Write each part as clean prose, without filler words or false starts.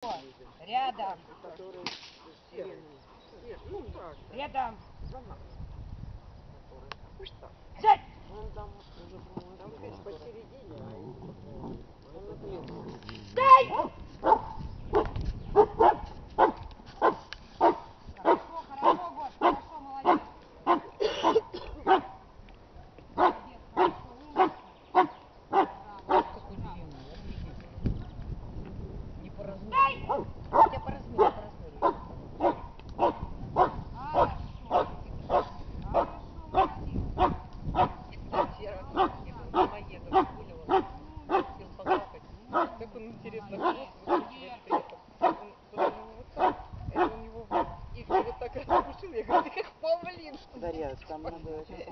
Рядом. Рядом. Сядь! Дай! Хорошо, Гош, хорошо, молодец. Молодец, хорошо, умница. Какой длинный, не по размеру. Дай! Хотя по размеру, Хорошо. Хорошо, молодец. Вчера домоедов выгуливала, хотел поплакать. Как он интересно хвост выкручивает при этом. Он потом его вот так, это он его и вот так распушил. Я говорю, ты как павлин. Дарья, там надо ответить.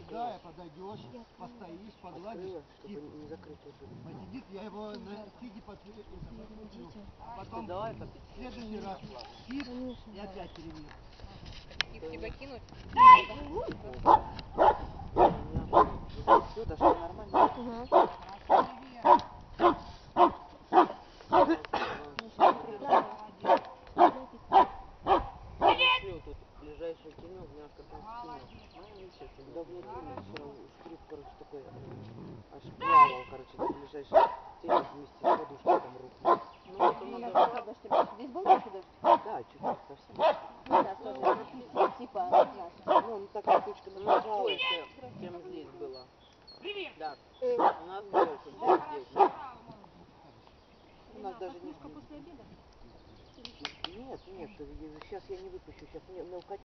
Да, подойдешь, постоишь, погладишь, чтобы не закрытый был. посидит, я его на сиди подключу, а потом Давай в следующий раз сид и опять перевес. И в тебя кинуть? Все, дошло нормально. Тут ближайшее кино, немножко там скинул. Да внутри вчера скрип, короче, такой аж плавал, короче, до ближайшей телек вместе с подушкой там рухнул. Ну, это надо... Здесь был такой дождь? Да, чуть-чуть совсем. Да, тоже типа наш. Ну, такая тучка намазалась, чем здесь было. Да, у нас больше, здесь. У нас даже не... После обеда? Нет, сейчас я не выпущу, сейчас мелкотень.